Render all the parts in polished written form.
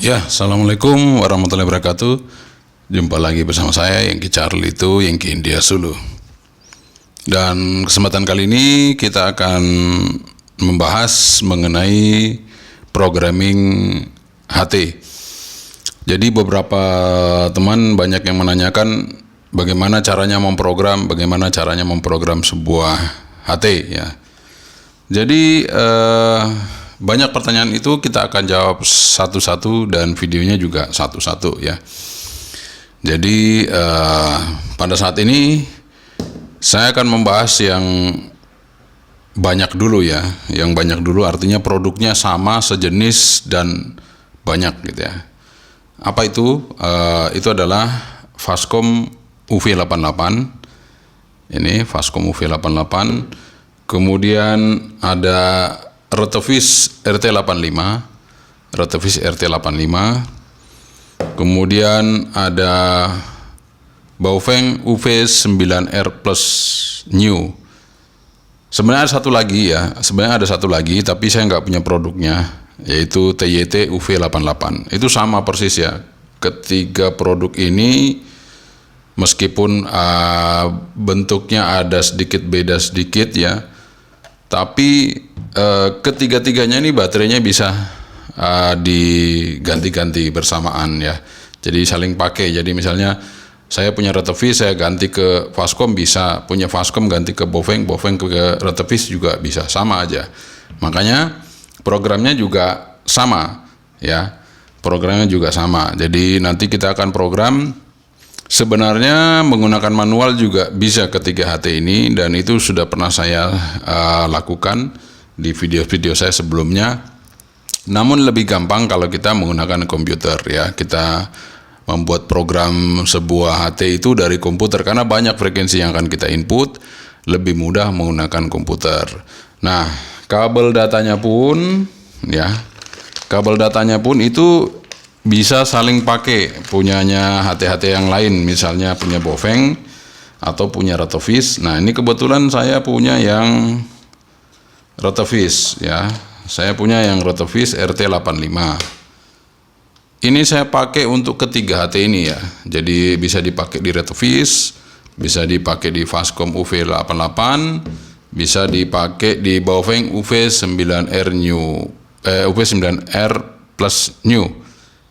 Ya, Assalamualaikum warahmatullahi wabarakatuh. Jumpa lagi bersama saya, Yengki Charlie itu, Yengki India Sulu. Dan kesempatan kali ini kita akan membahas mengenai programming HT. Jadi beberapa teman banyak yang menanyakan bagaimana caranya memprogram sebuah HT ya. Jadi banyak pertanyaan itu kita akan jawab satu-satu dan videonya juga satu-satu ya. Jadi pada saat ini saya akan membahas yang banyak dulu ya. Yang banyak dulu artinya produknya sama, sejenis dan banyak gitu ya. Apa itu? Itu adalah Fastcom UV88. Ini Fastcom UV88. Kemudian ada Retevis RT85, kemudian ada Baofeng UV9R Plus New. Sebenarnya ada satu lagi, tapi saya nggak punya produknya, yaitu TYT UV88. Itu sama persis ya. Ketiga produk ini meskipun bentuknya ada sedikit beda sedikit ya, tapi ketiga-tiganya ini baterainya bisa diganti-ganti bersamaan ya. Jadi saling pakai. Jadi misalnya saya punya Retevis, saya ganti ke Fastcom bisa, punya Fastcom ganti ke Baofeng ke Retevis juga bisa, sama aja. Makanya programnya juga sama ya. Programnya juga sama. Jadi nanti kita akan program. Sebenarnya menggunakan manual juga bisa ketiga HT ini, dan itu sudah pernah saya lakukan di video-video saya sebelumnya. Namun lebih gampang kalau kita menggunakan komputer ya. Kita membuat program sebuah HT itu dari komputer karena banyak frekuensi yang akan kita input, lebih mudah menggunakan komputer. Nah, kabel datanya pun itu bisa saling pakai, punyanya HT-HT yang lain, misalnya punya Baofeng atau punya Retevis. Nah, ini kebetulan saya punya yang Retevis ya. Saya punya yang Retevis RT85. Ini saya pakai untuk ketiga HT ini ya. Jadi bisa dipakai di Retevis, bisa dipakai di Fastcom UV88, bisa dipakai di Baofeng UV9R Plus New.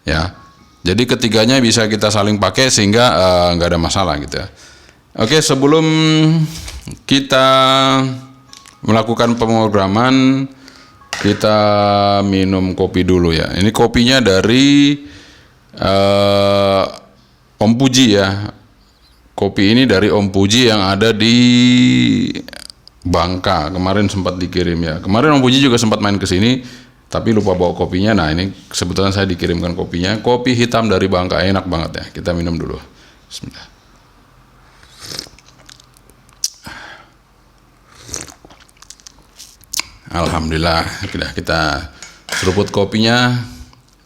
Ya, jadi ketiganya bisa kita saling pakai sehingga nggak ada masalah gitu ya. Oke, sebelum kita melakukan pemrograman, kita minum kopi dulu ya. Ini kopinya dari Om Puji ya. Kopi ini dari Om Puji yang ada di Bangka. Kemarin sempat dikirim ya. Kemarin Om Puji juga sempat main ke sini, tapi lupa bawa kopinya. Nah, ini kebetulan saya dikirimkan kopinya. Kopi hitam dari Bangka, enak banget ya. Kita minum dulu. Bismillah. Alhamdulillah, kita seruput kopinya.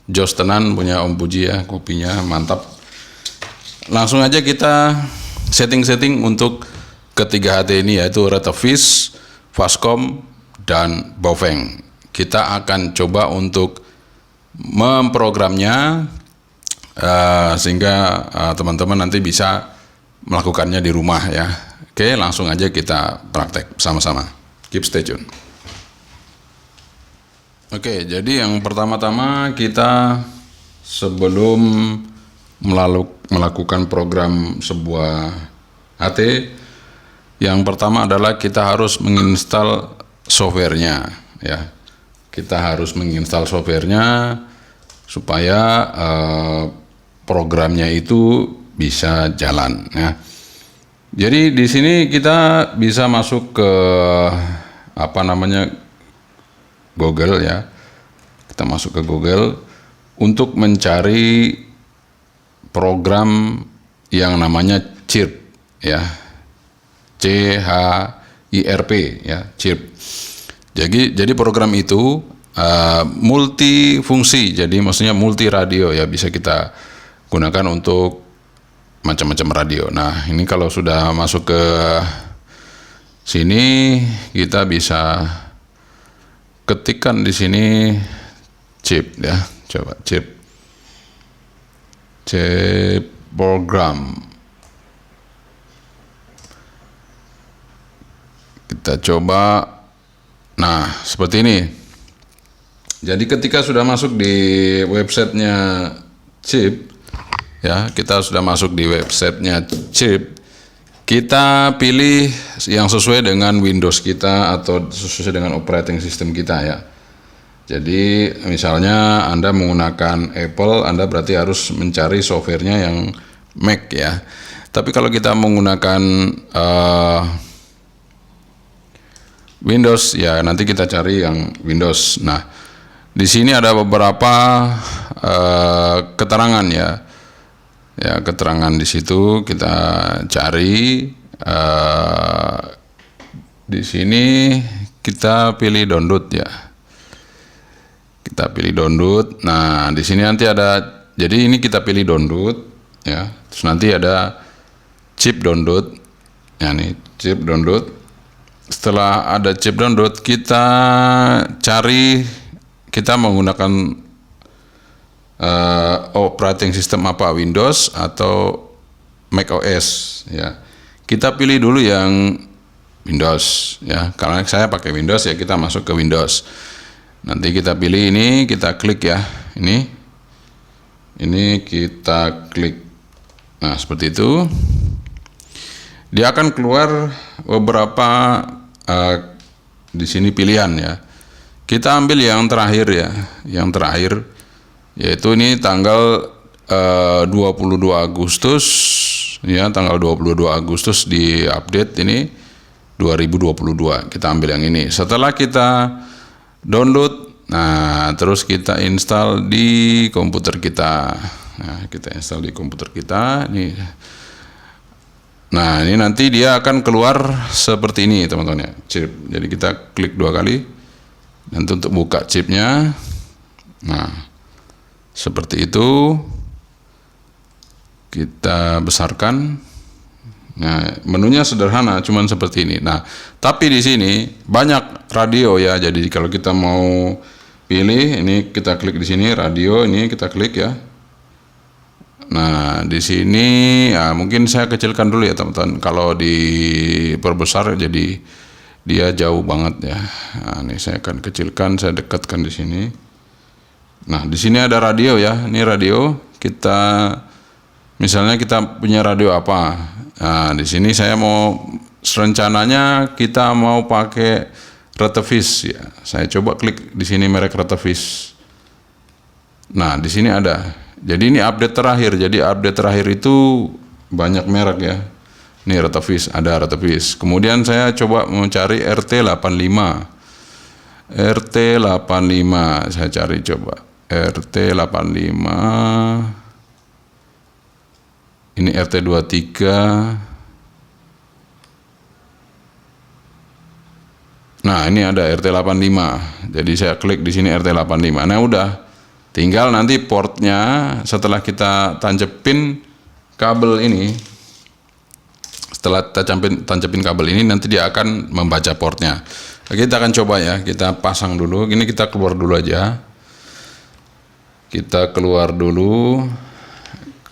Jos tenan punya Om Puji ya, kopinya mantap. Langsung aja kita setting-setting untuk ketiga HT ini, yaitu Retevis, Fastcom, dan Baofeng. Kita akan coba untuk memprogramnya sehingga teman-teman nanti bisa melakukannya di rumah ya. Oke, langsung aja kita praktek sama-sama. Keep stay tune. Oke, jadi yang pertama-tama kita sebelum melakukan program sebuah HT, yang pertama adalah kita harus menginstal softwarenya ya. Kita harus menginstal softwarenya supaya programnya itu bisa jalan ya. Jadi di sini kita bisa masuk ke Google ya. Kita masuk ke Google untuk mencari program yang namanya CHIRP ya. CHIRP ya, CHIRP. Jadi program itu multifungsi, jadi maksudnya multi radio ya, bisa kita gunakan untuk macam-macam radio. Nah, ini kalau sudah masuk ke sini kita bisa ketikkan di sini chip ya, coba chip. chip program. Kita coba. Nah, seperti ini. Jadi ketika sudah masuk di websitenya chip, ya, kita sudah masuk di websitenya chip, kita pilih yang sesuai dengan Windows kita atau sesuai dengan operating system kita, ya. Jadi misalnya Anda menggunakan Apple, Anda berarti harus mencari softwarenya yang Mac, ya. Tapi kalau kita menggunakan Windows, ya nanti kita cari yang Windows. Nah, di sini ada beberapa keterangan, ya. Ya, keterangan di situ kita cari. Di sini kita pilih download, ya. Kita pilih download. Nah, di sini nanti ada. Jadi ini kita pilih download, ya. Terus nanti ada chip download. Ya, nih chip download. Setelah ada chip download, kita cari, kita menggunakan operating system apa, Windows atau Mac OS, ya. Kita pilih dulu yang Windows, ya. Karena saya pakai Windows, ya kita masuk ke Windows. Nanti kita pilih ini, kita klik, ya. Ini kita klik. Nah, seperti itu. Dia akan keluar beberapa di sini pilihan, ya. Kita ambil yang terakhir, ya. Yang terakhir yaitu ini tanggal 22 Agustus, ya, tanggal 22 Agustus di update ini 2022. Kita ambil yang ini. Setelah kita download, nah terus kita install di komputer kita. Nah, kita install di komputer kita nih. Nah, ini nanti dia akan keluar seperti ini, teman-teman, ya, chip. Jadi kita klik 2 kali nanti untuk buka chipnya. Nah, seperti itu. Kita besarkan. Nah, menunya sederhana, cuman seperti ini. Nah, tapi di sini banyak radio, ya. Jadi kalau kita mau pilih, ini kita klik di sini radio, ini kita klik, ya. Nah, di sini ya mungkin saya kecilkan dulu, ya, teman-teman. Kalau diperbesar jadi dia jauh banget, ya. Nah, ini saya akan kecilkan, saya dekatkan di sini. Nah, di sini ada radio, ya. Ini radio. Kita misalnya kita punya radio apa? Nah, di sini saya mau rencananya kita mau pakai Retevis, ya. Saya coba klik di sini merek Retevis. Nah, di sini ada. Jadi ini update terakhir. Jadi update terakhir itu banyak merek, ya. Ini Retevis, ada Retevis. Kemudian saya coba mencari RT85. RT85 saya cari coba. RT85. Ini RT23. Nah, ini ada RT85. Jadi saya klik di sini RT85. Nah, udah. Tinggal nanti portnya setelah kita tancepin kabel ini. Setelah kita tancepin kabel ini, nanti dia akan membaca portnya. Kita akan coba, ya. Kita pasang dulu. Ini kita keluar dulu aja. Kita keluar dulu.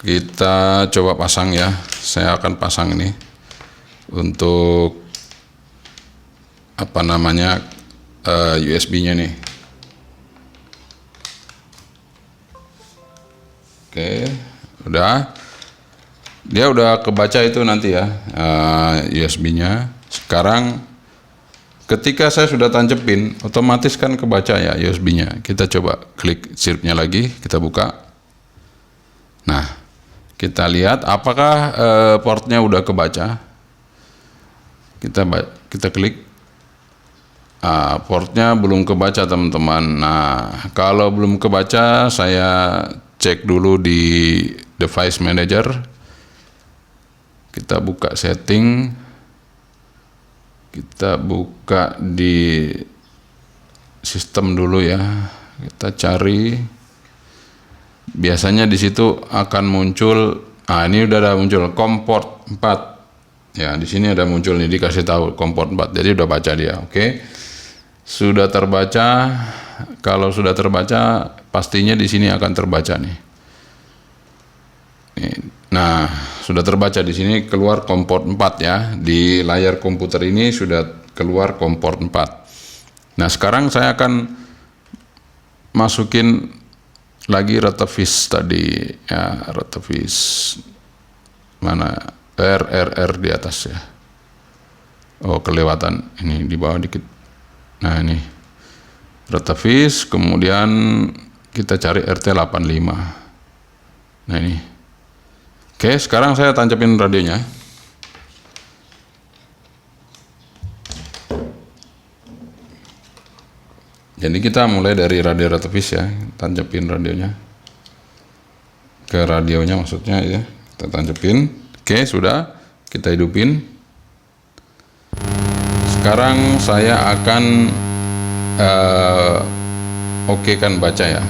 Kita coba pasang, ya. Saya akan pasang ini untuk apa namanya USB-nya nih. Oke, udah. Dia udah kebaca itu nanti, ya, USB-nya. Sekarang ketika saya sudah tancepin, otomatis kan kebaca, ya, USB-nya. Kita coba klik chipnya lagi, kita buka. Nah, kita lihat apakah portnya udah kebaca. Kita klik. Portnya belum kebaca, teman-teman. Nah, kalau belum kebaca, saya cek dulu di device manager. Kita buka setting. Kita buka di sistem dulu, ya. Kita cari. Biasanya di situ akan muncul. Ini udah ada muncul COM-port 4. Ya, di sini ada muncul nih, dikasih tahu COM-port 4. Jadi udah baca dia. Oke. Sudah terbaca. Kalau sudah terbaca, pastinya di sini akan terbaca nih. Nah, sudah terbaca di sini keluar COM port 4 ya. Di layar komputer ini sudah keluar COM port 4. Nah, sekarang saya akan masukin lagi Retevis tadi ya, Retevis mana RRR di atas ya. Oh, kelewatan ini di bawah dikit. Nah, ini Retevis, kemudian kita cari RT85. Nah, ini. Oke, sekarang saya tancapin radionya. Jadi kita mulai dari radio Retevis ya, tancapin radionya. Ke radionya maksudnya ya, kita tancapin. Oke, sudah, kita hidupin. Sekarang saya akan oke kan baca ya.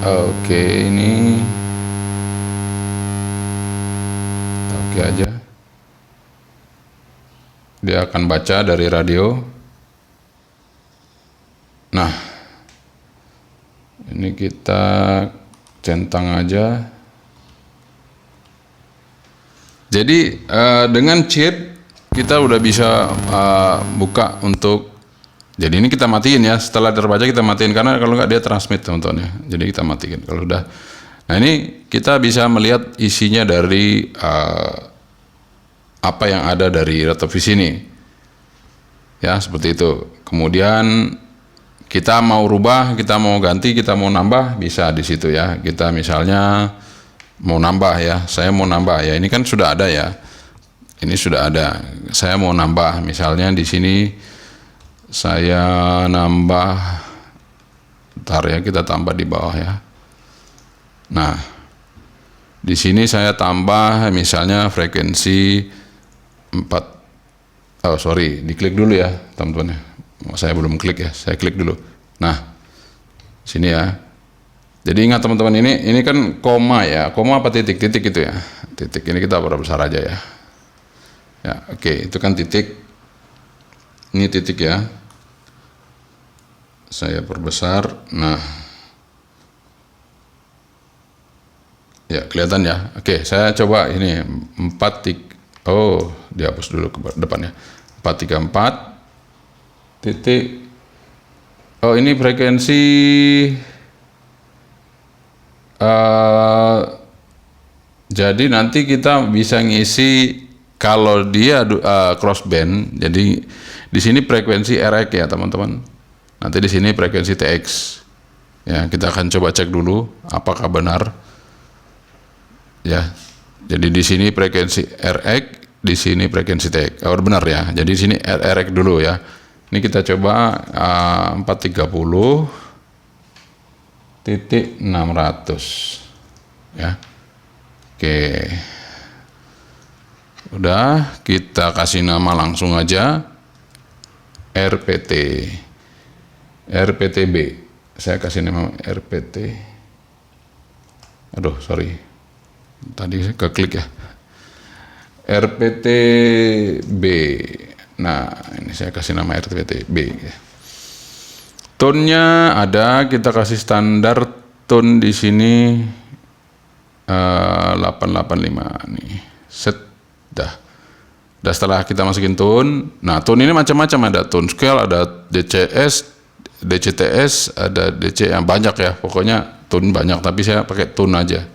Oke, ini oke aja. Dia akan baca dari radio. Nah, ini kita centang aja. Jadi dengan chip kita udah bisa buka untuk. Jadi ini kita matiin ya, setelah terbaca kita matiin, karena kalau nggak dia transmit teman-teman ya. Jadi kita matiin kalau udah. Nah, ini kita bisa melihat isinya dari apa yang ada dari Retevis ini. Ya, seperti itu. Kemudian kita mau rubah, kita mau ganti, kita mau nambah, bisa di situ ya. Kita misalnya mau nambah ya, saya mau nambah ya. Ini kan sudah ada ya. Ini sudah ada. Saya mau nambah, misalnya di sini saya nambah, ntar ya, kita tambah di bawah ya. Nah, di sini saya tambah misalnya frekuensi 4. Oh sorry, diklik dulu ya teman-teman. Saya belum klik ya, saya klik dulu. Nah, sini ya. Jadi ingat teman-teman, ini kan koma ya, koma apa titik? Titik itu ya. Titik ini kita perbesar aja ya. Ya, oke, itu kan titik. Ini titik ya. Saya perbesar. Nah, ya kelihatan ya. Oke, saya coba ini 4 titik. Oh, dihapus dulu ke depannya. 434 titik. Oh, ini frekuensi jadi nanti kita bisa ngisi kalau dia crossband. Jadi di sini frekuensi RX ya teman-teman. Nanti di sini frekuensi TX. Ya, kita akan coba cek dulu apakah benar. Ya. Jadi di sini frekuensi RX, di sini frekuensi TX. Oh, benar ya. Jadi di sini RX dulu ya. Ini kita coba 430.600 ya. Oke. Udah, kita kasih nama langsung aja RPTB. Saya kasih nama RPT. Aduh, sorry. Tadi saya keklik ya. RPTB. Nah, ini saya kasih nama RPTB. Tone-nya ada, kita kasih standar tone di sini 885 nih. Set dah. Setelah kita masukin tone. Nah, tone ini macam-macam, ada tone scale, ada DCS, DCTS, ada DC yang banyak ya. Pokoknya tone banyak, tapi saya pakai tone aja.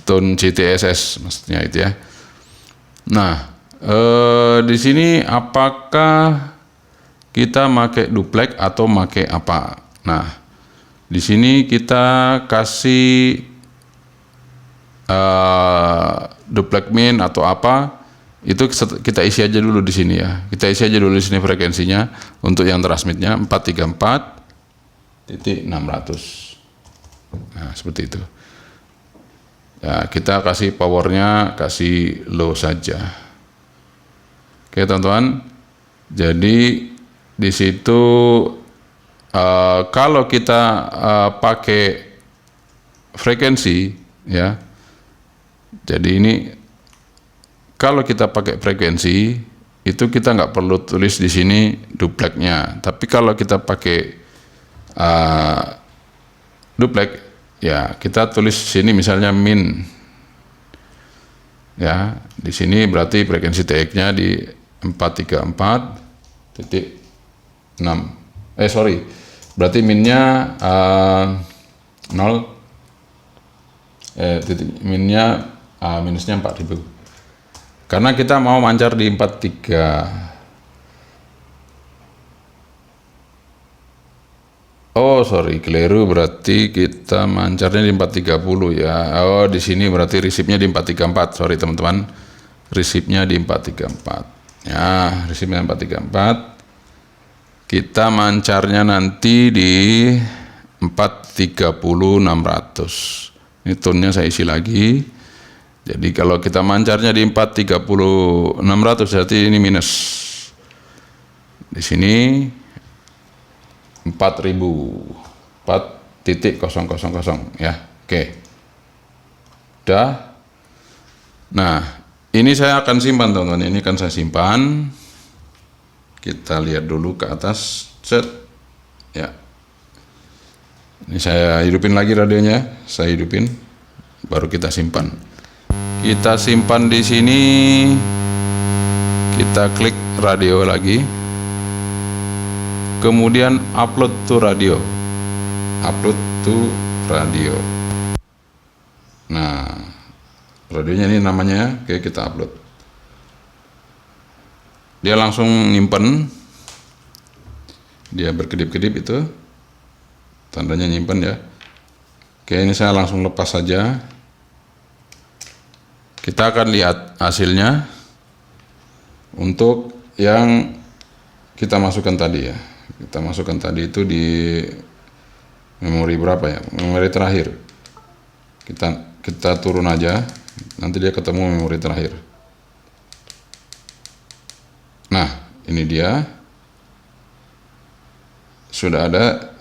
Tone CTSS maksudnya itu ya. Nah, di sini apakah kita pakai duplex atau pakai apa? Nah, di sini kita kasih duplex min atau apa? Itu kita isi aja dulu di sini ya. Kita isi aja dulu di sini frekuensinya untuk yang transmitnya 434.600. Nah, seperti itu. Ya, kita kasih powernya, kasih low saja. Oke, teman-teman. Jadi di situ kalau kita pakai frekuensi ya. Jadi ini kalau kita pakai frekuensi itu kita nggak perlu tulis di sini duplexnya. Tapi kalau kita pakai duplex ya kita tulis sini misalnya min. Ya, di sini berarti frekuensi TX-nya di 434.6. Berarti minnya 0, minnya minusnya 4000. Karena kita mau mancar di 43. Keliru, berarti kita mancarnya di 430 ya. Di sini berarti resipnya di 434. Sorry teman-teman, resipnya di 434. Ya, resipnya 434. Kita mancarnya nanti di 430.600. Ini tone-nya saya isi lagi. Jadi kalau kita mancarnya di 430.600 berarti ini minus. Di sini 4.000 ya. Oke. Udah. Nah, ini saya akan simpan teman-teman. Ini kan saya simpan. Kita lihat dulu ke atas. Set. Ya. Ini saya hidupin lagi radionya. Saya hidupin. Baru kita simpan. Kita simpan di sini. Kita klik radio lagi. Kemudian upload to radio. Upload to radio. Nah, radionya ini namanya. Oke, kita upload. Dia langsung nyimpen. Dia berkedip-kedip itu. Tandanya nyimpen ya. Oke, ini saya langsung lepas saja. Kita akan lihat hasilnya. Untuk yang kita masukkan tadi ya. Kita masukkan tadi itu di memori berapa ya? Memori terakhir. Kita turun aja. Nanti dia ketemu memori terakhir. Nah, ini dia. Sudah ada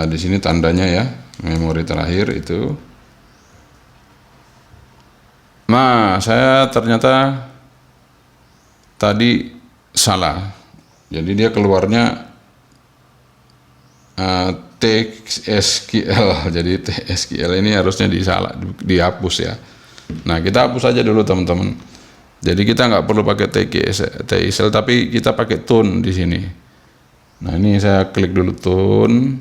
di sini tandanya ya, memori terakhir itu. Nah, saya ternyata tadi salah. Jadi dia keluarnya TXSQL. Jadi TXSQL ini harusnya dihapus ya. Nah, kita hapus aja dulu teman-teman. Jadi kita nggak perlu pakai TXSQL, tapi kita pakai tune di sini. Nah, ini saya klik dulu tune.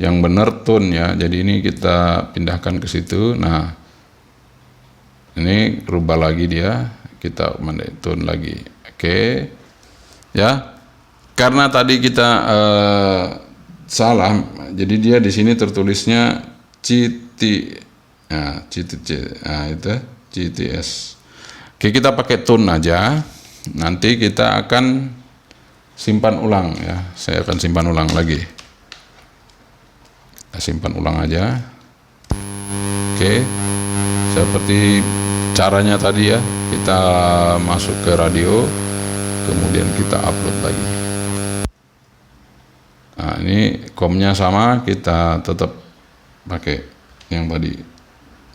Yang benar tune ya. Jadi ini kita pindahkan ke situ. Nah, ini rubah lagi dia. Kita tune lagi. Oke. Ya. Karena tadi kita salah, jadi dia di sini tertulisnya itu GTS. Oke, kita pakai tune aja. Nanti kita akan simpan ulang ya. Saya akan simpan ulang lagi. Kita simpan ulang aja. Oke, seperti caranya tadi ya. Kita masuk ke radio, kemudian kita upload lagi. Nah, ini komnya sama, kita tetap pakai yang tadi.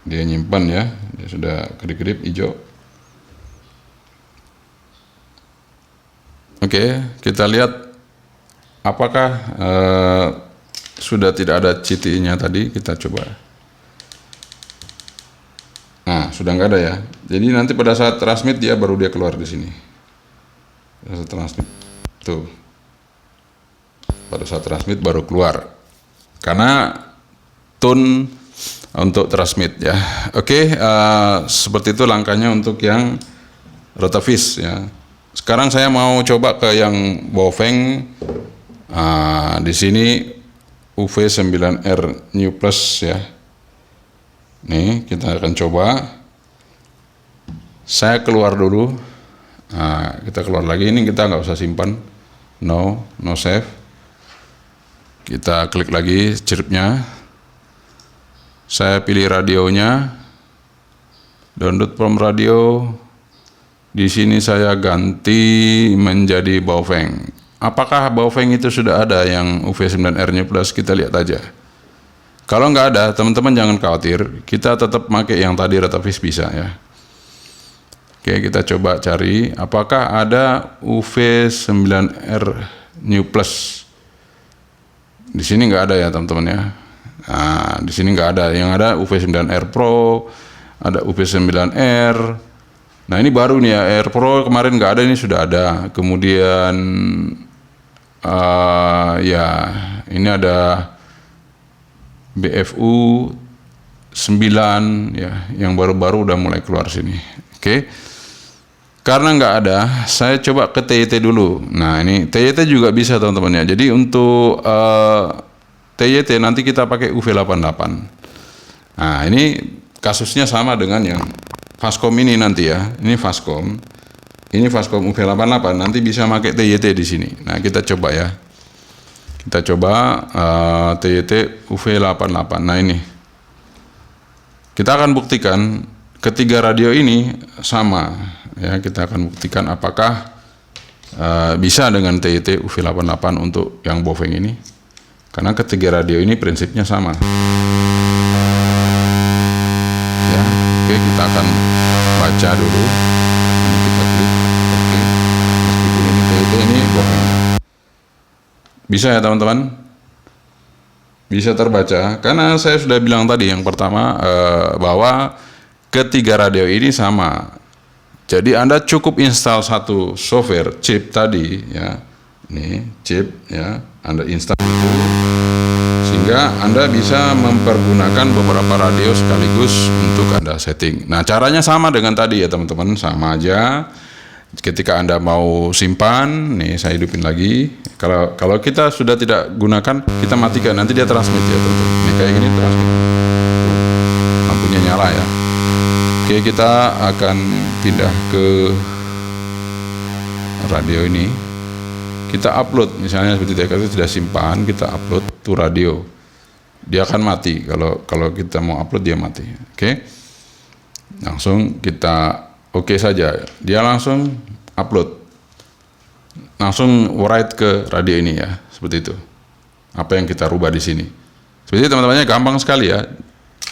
Dia nyimpan ya, dia sudah kedip-kedip hijau. Oke, kita lihat apakah sudah tidak ada CTI-nya tadi. Kita coba. Nah, sudah nggak ada ya. Jadi nanti pada saat transmit dia baru dia keluar di sini. Pada saat transmit tuh. Pada saat transmit baru keluar. Karena tune untuk transmit ya. Oke, seperti itu langkahnya untuk yang Rotavis ya. Sekarang saya mau coba ke yang Baofeng. Di sini UV9R New Plus ya. Nih, kita akan coba. Saya keluar dulu. Kita keluar lagi. Ini kita nggak usah simpan. No save. Kita klik lagi chirpnya. Saya pilih radionya. Download from radio. Di sini saya ganti menjadi Baofeng. Apakah Baofeng itu sudah ada yang UV9R-nya plus? Kita lihat aja. Kalau nggak ada, teman-teman jangan khawatir. Kita tetap pakai yang tadi Rotavis bisa ya. Oke, kita coba cari. Apakah ada UV9R New Plus? Di sini nggak ada ya teman-teman ya. Nah, di sini nggak ada. Yang ada UV9R Pro, ada UV9R. Nah, ini baru nih ya, Air Pro kemarin nggak ada, ini sudah ada. Kemudian ya, ini ada BFU 9 ya, yang baru-baru udah mulai keluar sini. Oke. Karena nggak ada, saya coba ke TYT dulu. Nah, ini TYT juga bisa teman-teman ya. Jadi untuk TYT nanti kita pakai UV88. Nah, ini kasusnya sama dengan yang Fastcom ini nanti ya. Ini Fastcom. Ini Fastcom UV88, nanti bisa pakai TYT di sini. Nah, kita coba ya. Kita coba TYT UV88. Nah, ini. Kita akan buktikan ketiga radio ini sama ya. Kita akan buktikan apakah bisa dengan TYT UV88 untuk yang Bofeng ini. Karena ketiga radio ini prinsipnya sama. Ya, oke, kita akan baca dulu. Ini kita klik, oke. Meskipun ini TYT, ini Bofeng. Bisa ya teman-teman? Bisa terbaca. Karena saya sudah bilang tadi yang pertama bahwa ketiga radio ini sama. Jadi Anda cukup install satu software chip tadi ya. Ini chip ya, Anda install itu sehingga Anda bisa mempergunakan beberapa radio sekaligus untuk Anda setting. Nah, caranya sama dengan tadi ya teman-teman, sama aja. Ketika Anda mau simpan, nih saya hidupin lagi. Kalau kita sudah tidak gunakan, kita matikan, nanti dia transmit ya teman-teman. Ini kayak gini transmit. Lampunya nyala ya. Oke, kita akan pindah ke radio ini. Kita upload, misalnya seperti tadi kita sudah simpan, kita upload to radio. Dia akan mati kalau kita mau upload, dia mati. Oke. Langsung kita oke saja. Dia langsung upload. Langsung write ke radio ini ya, seperti itu. Apa yang kita rubah di sini. Seperti itu teman-temannya, gampang sekali ya.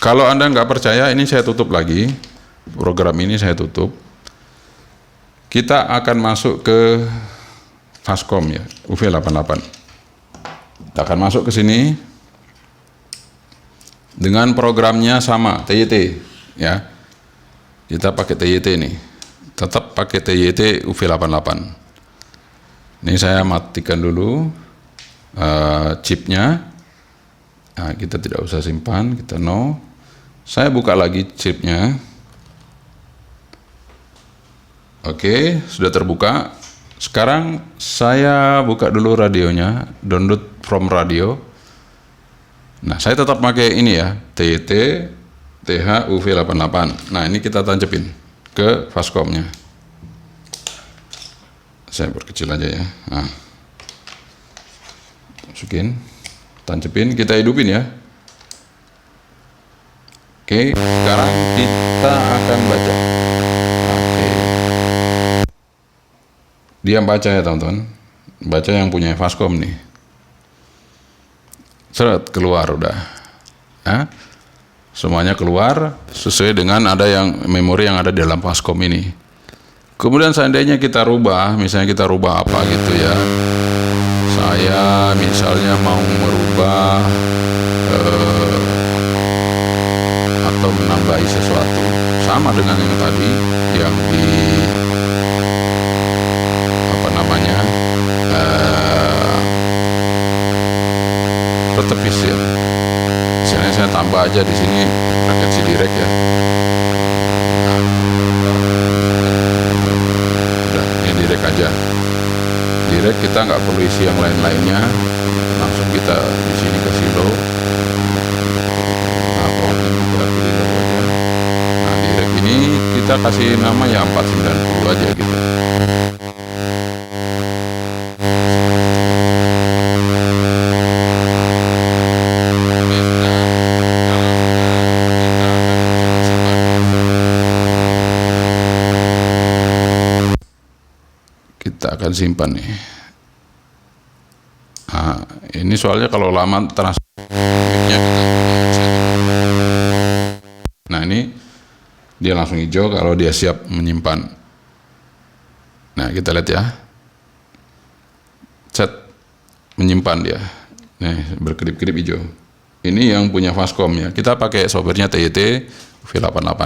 Kalau Anda nggak percaya, ini saya tutup lagi. Program ini saya tutup. Kita akan masuk ke Fastcom ya, UV88. Kita akan masuk ke sini dengan programnya sama, TYT ya. Kita pakai TYT ini. Tetap pakai TYT UV88. Ini saya matikan dulu chipnya. Nah, kita tidak usah simpan, kita no. Saya buka lagi chipnya. Oke, sudah terbuka. Sekarang saya buka dulu radionya, download from radio. Nah, saya tetap pakai ini ya, TYT TH UV88. Nah, ini kita tancepin ke Fastcom-nya. Saya perkecil aja ya. Nah, masukin, tancepin, kita hidupin ya. Oke, sekarang kita akan baca. Oke. Dia baca ya teman-teman. Baca yang punya Fastcom nih. Seret, keluar udah. Nah, semuanya keluar sesuai dengan ada yang memori yang ada di dalam Fastcom ini. Kemudian seandainya kita rubah, misalnya kita rubah apa gitu ya. Saya misalnya mau merubah atau menambahi sesuatu sama dengan yang tadi yang di apa namanya retevis ya. Misalnya saya tambah aja di sini paket CD direct ya. Udah, ini direct aja. Direct kita nggak perlu isi yang lain-lainnya, langsung kita di sini kasih low. Nah, pokoknya kita pilih low aja. Nah, direct ini kita kasih nama ya 490 aja gitu. Kita akan simpan nih. Nah, ini soalnya kalau lama transfernya nah ini dia langsung hijau kalau dia siap menyimpan. Nah, kita lihat ya, set menyimpan dia. Nih berkedip-kedip hijau. Ini yang punya Fastcom ya. Kita pakai softwarenya TYT UV88.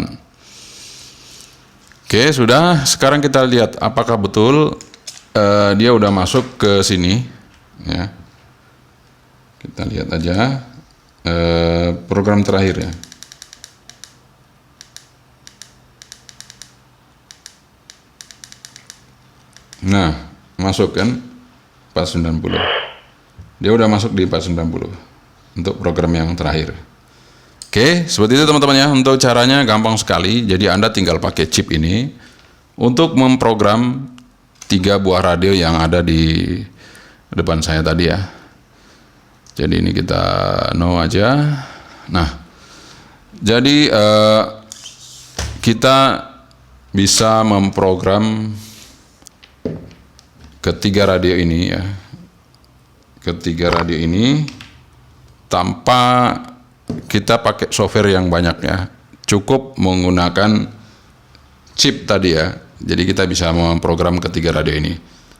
Oke, sudah. Sekarang kita lihat apakah betul dia udah masuk ke sini ya. Kita lihat aja program terakhir ya. Nah, masuk kan 490. Dia udah masuk di 490 untuk program yang terakhir. Oke, seperti itu teman-teman ya. Untuk caranya gampang sekali. Jadi Anda tinggal pakai chip ini untuk memprogram 3 buah radio yang ada di depan saya tadi ya. Jadi ini kita no aja. Nah, jadi kita bisa memprogram ketiga radio ini ya, ketiga radio ini tanpa kita pakai software yang banyak ya, cukup menggunakan chip tadi ya. Jadi kita bisa memprogram ketiga radio ini.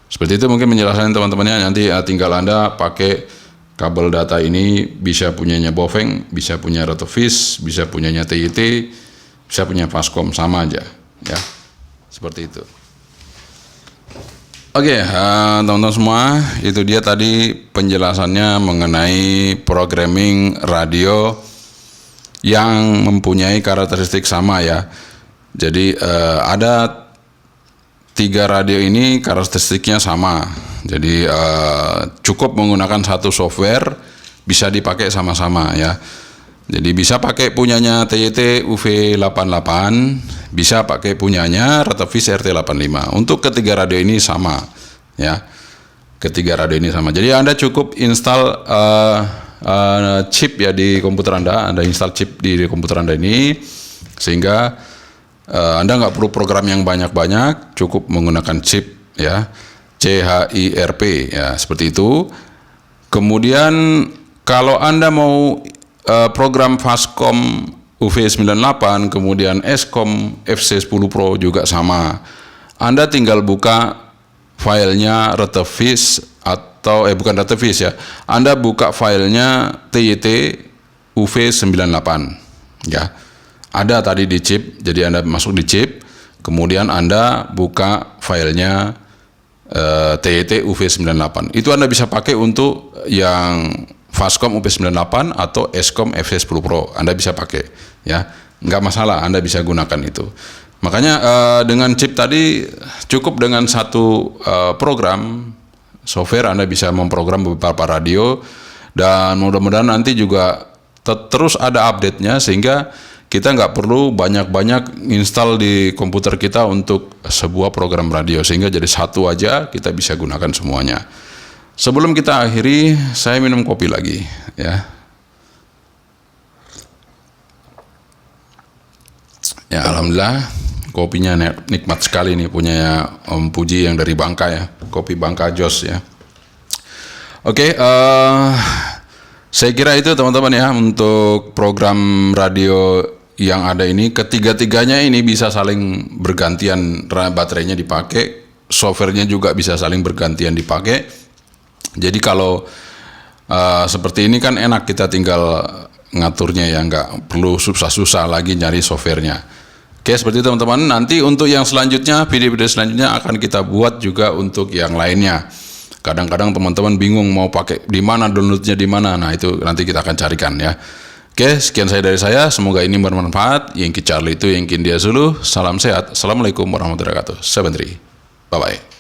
Seperti itu mungkin penjelasan teman-temannya. Nanti tinggal Anda pakai kabel data ini, bisa punyanya Bofeng, bisa punya Retevis, bisa punyanya TYT, bisa punya Fastcom, sama aja ya, seperti itu. Oke, teman-teman semua, itu dia tadi penjelasannya mengenai programming radio yang mempunyai karakteristik sama ya. Jadi ada 3 radio ini karakteristiknya sama. Jadi cukup menggunakan satu software, bisa dipakai sama-sama ya. Jadi bisa pakai punyanya TYT UV88, bisa pakai punyanya Retevis RT85. Untuk ketiga radio ini sama ya. Ketiga radio ini sama. Jadi Anda cukup install chip ya di komputer Anda. Anda install chip di komputer Anda ini sehingga Anda nggak perlu program yang banyak-banyak, cukup menggunakan chip ya. CHIRP ya, seperti itu. Kemudian kalau Anda mau program Fastcom UV98, kemudian Escom FC10 Pro juga sama. Anda tinggal buka filenya Retevis atau bukan Retevis ya. Anda buka filenya TYT UV98 ya. Ada tadi di chip, jadi Anda masuk di chip, kemudian Anda buka filenya TYT UV98. Itu Anda bisa pakai untuk yang Fastcom UV98 atau Escom FC10 Pro. Anda bisa pakai ya, nggak masalah, Anda bisa gunakan itu. Makanya dengan chip tadi cukup dengan satu program software Anda bisa memprogram beberapa radio, dan mudah-mudahan nanti juga terus ada update-nya sehingga kita nggak perlu banyak-banyak install di komputer kita untuk sebuah program radio, sehingga jadi satu aja kita bisa gunakan semuanya. Sebelum kita akhiri, saya minum kopi lagi ya. Ya alhamdulillah, kopinya nikmat sekali nih, punya Om Puji yang dari Bangka ya, kopi Bangka Jos ya. Oke, saya kira itu teman-teman ya untuk program radio yang ada ini. Ketiga-tiganya ini bisa saling bergantian, baterainya dipakai, softwarenya juga bisa saling bergantian dipakai. Jadi kalau seperti ini kan enak, kita tinggal ngaturnya ya, nggak perlu susah-susah lagi nyari softwarenya. Oke, seperti itu teman-teman. Nanti untuk yang selanjutnya, video-video selanjutnya akan kita buat juga untuk yang lainnya. Kadang-kadang teman-teman bingung mau pakai di mana, downloadnya di mana. Nah itu nanti kita akan carikan ya. Oke, sekian dari saya. Semoga ini bermanfaat. Yankee Charlie itu Yankee India Zulu. Salam sehat. Assalamualaikum warahmatullahi wabarakatuh. 73. Bye bye.